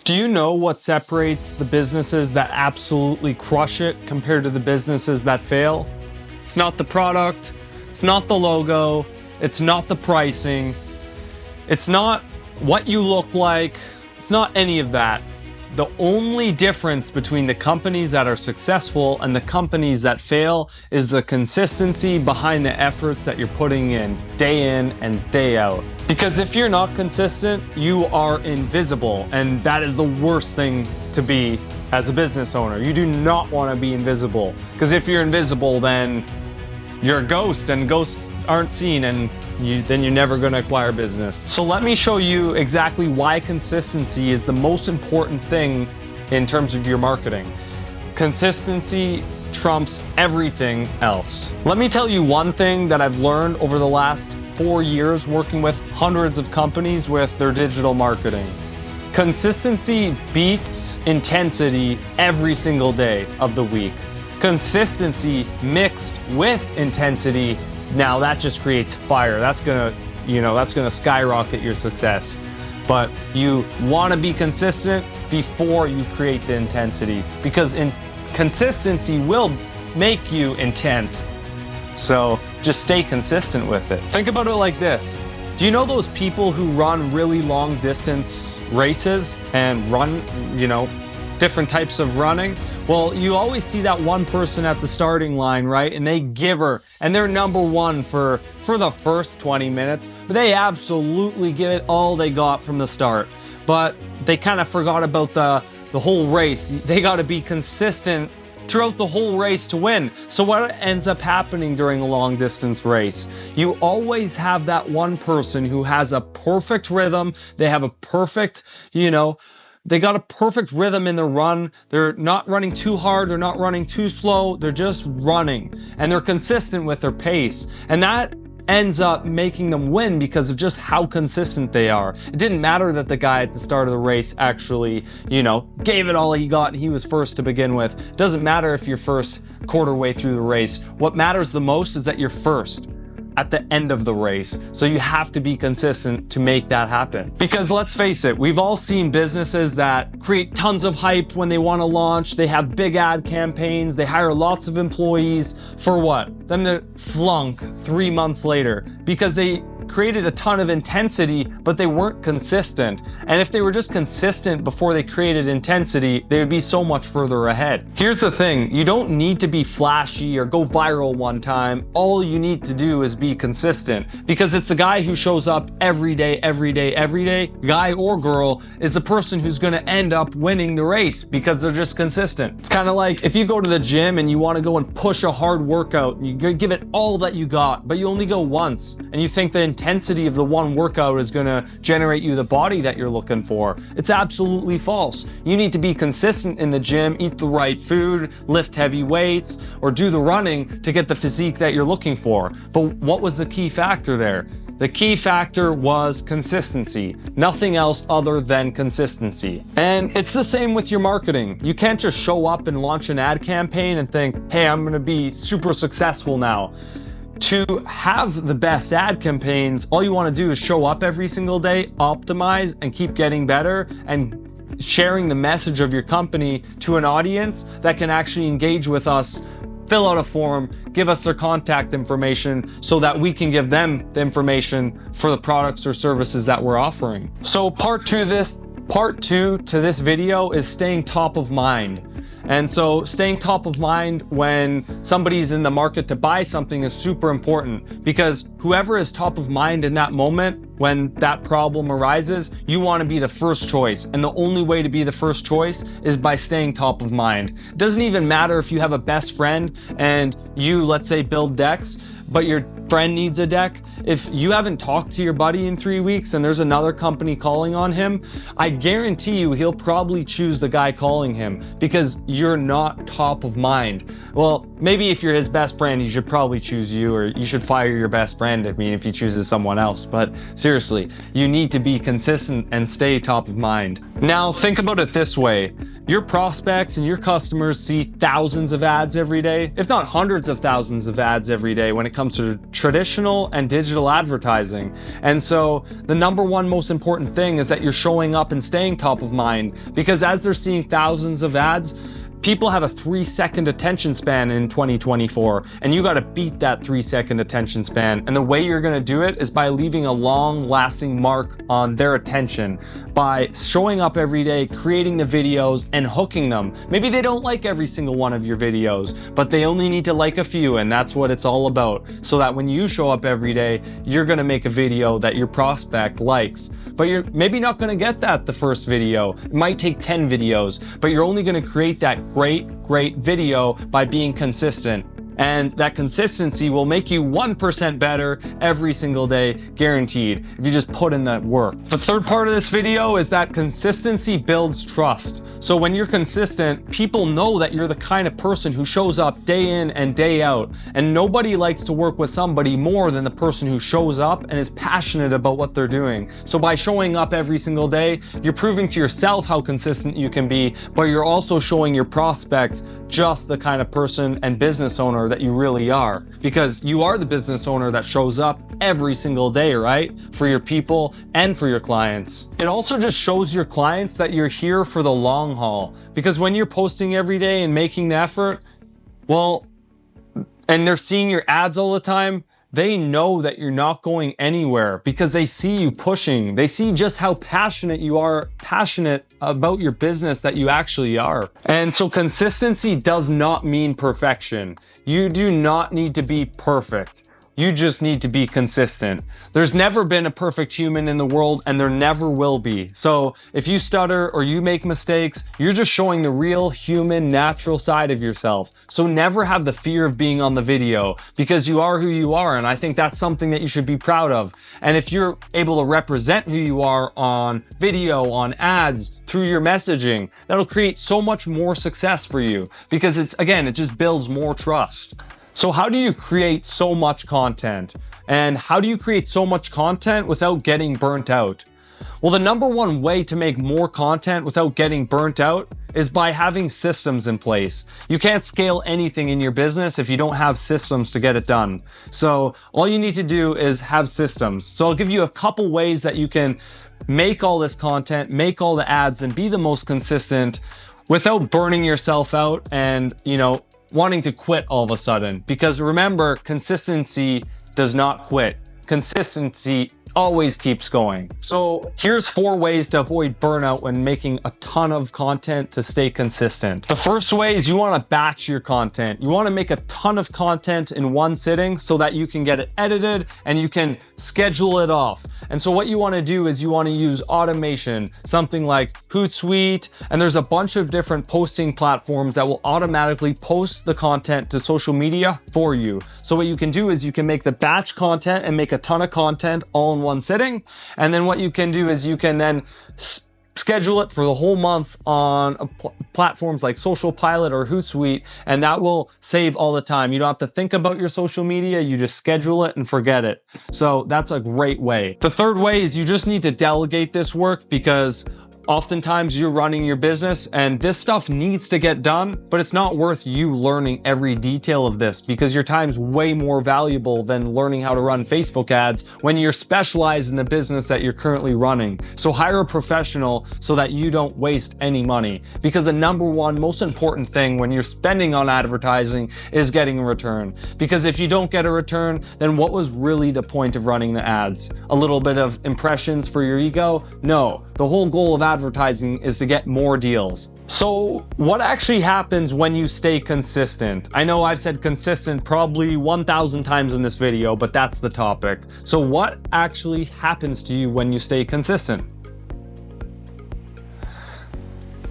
Do you know what separates the businesses that absolutely crush it compared to the businesses that fail? It's not the product, it's not the logo, it's not the pricing, it's not what you look like, it's not any of that. The only difference between the companies that are successful and the companies that fail is the consistency behind the efforts that you're putting in and day out. Because if you're not consistent, you are invisible, and that is the worst thing to be as a business owner. You do not want to be invisible, because if you're invisible, then you're a ghost, and ghosts aren't seen, and then you're never going to acquire business. So let me show you exactly why consistency is the most important thing in terms of your marketing. Consistency trumps everything else. Let me tell you one thing that I've learned over the last 4 years working with hundreds of companies with their digital marketing. Consistency beats intensity every single day of the week. Consistency mixed with intensity, now that just creates fire. That's gonna skyrocket your success. But you want to be consistent before you create the intensity, because consistency will make you intense. So just stay consistent with it. Think about it like this. Do you know those people who run really long distance races and run, different types of running? Well, you always see that one person at the starting line, right? And they give her, and they're number one for the first 20 minutes, but they absolutely give it all they got from the start. But they kind of forgot about the whole race. They got to be consistent throughout the whole race to win. So what ends up happening during a long distance race? You always have that one person who has a perfect rhythm. They have a perfect, they got a perfect rhythm in the run. They're not running too hard. They're not running too slow. They're just running, and they're consistent with their pace. And that ends up making them win because of just how consistent they are. It didn't matter that the guy at the start of the race actually, gave it all he got and he was first to begin with. It doesn't matter if you're first quarter way through the race. What matters the most is that you're first at the end of the race. So you have to be consistent to make that happen. Because let's face it, we've all seen businesses that create tons of hype when they want to launch. They have big ad campaigns. They hire lots of employees for what? Them to flunk 3 months later because they created a ton of intensity, but they weren't consistent. And if they were just consistent before they created intensity, they would be so much further ahead. Here's the thing, you don't need to be flashy or go viral one time. All you need to do is be consistent, because it's the guy who shows up every day, guy or girl, is the person who's going to end up winning the race because they're just consistent. It's kind of like if you go to the gym and you want to go and push a hard workout, you give it all that you got, but you only go once, and you think the intensity of the one workout is going to generate you the body that you're looking for. It's absolutely false. You need to be consistent in the gym, eat the right food, lift heavy weights, or do the running to get the physique that you're looking for. But what was the key factor there? The key factor was consistency. Nothing else other than consistency. And it's the same with your marketing. You can't just show up and launch an ad campaign and think, hey, I'm going to be super successful now. To have the best ad campaigns, all you want to do is show up every single day, optimize, and keep getting better, and sharing the message of your company to an audience that can actually engage with us, fill out a form, give us their contact information so that we can give them the information for the products or services that we're offering. So part two to this video is staying top of mind. And so staying top of mind when somebody's in the market to buy something is super important, because whoever is top of mind in that moment when that problem arises, you want to be the first choice. And the only way to be the first choice is by staying top of mind. It doesn't even matter if you have a best friend and you, let's say, build decks, but your friend needs a deck. If you haven't talked to your buddy in 3 weeks and there's another company calling on him, I guarantee you he'll probably choose the guy calling him because you're not top of mind. Well, maybe if you're his best friend, he should probably choose you, or you should fire your best friend if he chooses someone else. But seriously, you need to be consistent and stay top of mind. Now, think about it this way. Your prospects and your customers see thousands of ads every day, if not hundreds of thousands of ads every day when it comes to traditional and digital advertising. And so the number one most important thing is that you're showing up and staying top of mind, because as they're seeing thousands of ads, people have a 3-second attention span in 2024, and you got to beat that 3-second attention span. And the way you're going to do it is by leaving a long-lasting mark on their attention, by showing up every day, creating the videos, and hooking them. Maybe they don't like every single one of your videos, but they only need to like a few, and that's what it's all about. So that when you show up every day, you're going to make a video that your prospect likes. But you're maybe not going to get that the first video. It might take 10 videos, but you're only going to create that great video by being consistent. And that consistency will make you 1% better every single day, guaranteed, if you just put in that work. The third part of this video is that consistency builds trust. So when you're consistent, people know that you're the kind of person who shows up day in and day out. And nobody likes to work with somebody more than the person who shows up and is passionate about what they're doing. So by showing up every single day, you're proving to yourself how consistent you can be, but you're also showing your prospects just the kind of person and business owner that you really are, because you are the business owner that shows up every single day, right? For your people and for your clients. It also just shows your clients that you're here for the long haul, because when you're posting every day and making the effort, well, and they're seeing your ads all the time, they know that you're not going anywhere because they see you pushing. They see just how passionate you are, passionate about your business that you actually are. And so consistency does not mean perfection. You do not need to be perfect. You just need to be consistent. There's never been a perfect human in the world, and there never will be. So if you stutter or you make mistakes, you're just showing the real human, natural side of yourself. So never have the fear of being on the video, because you are who you are, and I think that's something that you should be proud of. And if you're able to represent who you are on video, on ads, through your messaging, that'll create so much more success for you, because it just builds more trust. So how do you create so much content? And how do you create so much content without getting burnt out? Well, the number one way to make more content without getting burnt out is by having systems in place. You can't scale anything in your business if you don't have systems to get it done. So all you need to do is have systems. So I'll give you a couple ways that you can make all this content, make all the ads, and be the most consistent without burning yourself out and, wanting to quit all of a sudden. Because remember, consistency does not quit. Consistency always keeps going. So here's 4 ways to avoid burnout when making a ton of content to stay consistent. The first way is you want to batch your content. You want to make a ton of content in one sitting so that you can get it edited and you can schedule it off. And so what you want to do is you want to use automation, something like Hootsuite, and there's a bunch of different posting platforms that will automatically post the content to social media for you. So what you can do is you can make the batch content and make a ton of content all in one sitting. And then what you can do is you can then schedule it for the whole month on platforms like Social Pilot or Hootsuite, and that will save all the time. You don't have to think about your social media, you just schedule it and forget it. So that's a great way. The third way is you just need to delegate this work, because oftentimes you're running your business and this stuff needs to get done, but it's not worth you learning every detail of this, because your time's way more valuable than learning how to run Facebook ads when you're specialized in the business that you're currently running. So hire a professional so that you don't waste any money, because the number one most important thing when you're spending on advertising is getting a return. Because if you don't get a return, then what was really the point of running the ads? A little bit of impressions for your ego? No, the whole goal of advertising is to get more deals. So what actually happens when you stay consistent? I know I've said consistent probably 1,000 times in this video, but that's the topic. So what actually happens to you when you stay consistent?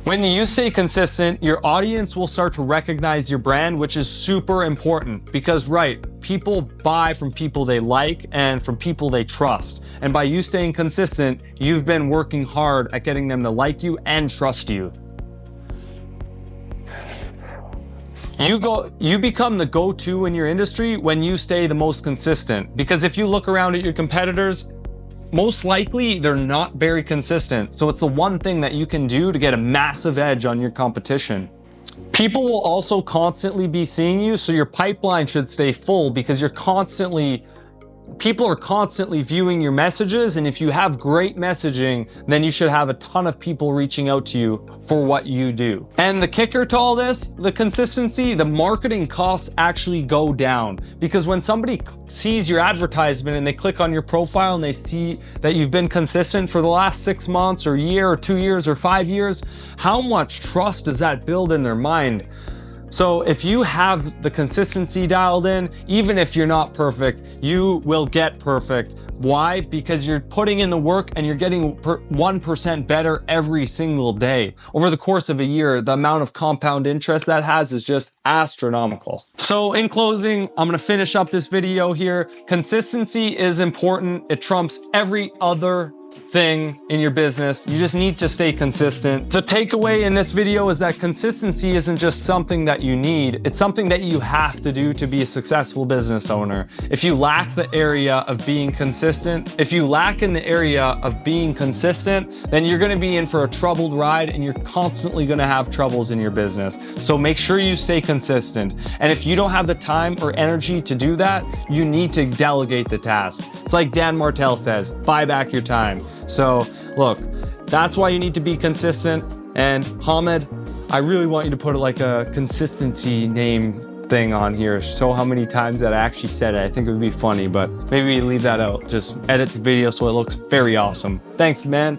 When you stay consistent, your audience will start to recognize your brand, which is super important because, people buy from people they like and from people they trust. And by you staying consistent, you've been working hard at getting them to like you and trust you. You become the go-to in your industry when you stay the most consistent. Because if you look around at your competitors, most likely they're not very consistent. So it's the one thing that you can do to get a massive edge on your competition. People will also constantly be seeing you, so your pipeline should stay full because people are constantly viewing your messages, and if you have great messaging, then you should have a ton of people reaching out to you for what you do. And the kicker to all this, the consistency, the marketing costs actually go down, because when somebody sees your advertisement and they click on your profile and they see that you've been consistent for the last 6 months or year or 2 years or 5 years, how much trust does that build in their mind? So if you have the consistency dialed in, even if you're not perfect, you will get perfect. Why? Because you're putting in the work and you're getting 1% better every single day. Over the course of a year, the amount of compound interest that has is just astronomical. So in closing, I'm gonna finish up this video here. Consistency is important. It trumps every other thing in your business. You just need to stay consistent. The takeaway in this video is that consistency isn't just something that you need, it's something that you have to do to be a successful business owner. If you lack the area of being consistent, then you're gonna be in for a troubled ride and you're constantly gonna have troubles in your business. So make sure you stay consistent. And if you don't have the time or energy to do that, you need to delegate the task. It's like Dan Martell says, buy back your time. So look, that's why you need to be consistent. And Hamed, I really want you to put like a consistency name thing on here. Show how many times that I actually said it. I think it would be funny, but maybe leave that out. Just edit the video so it looks very awesome. Thanks, man.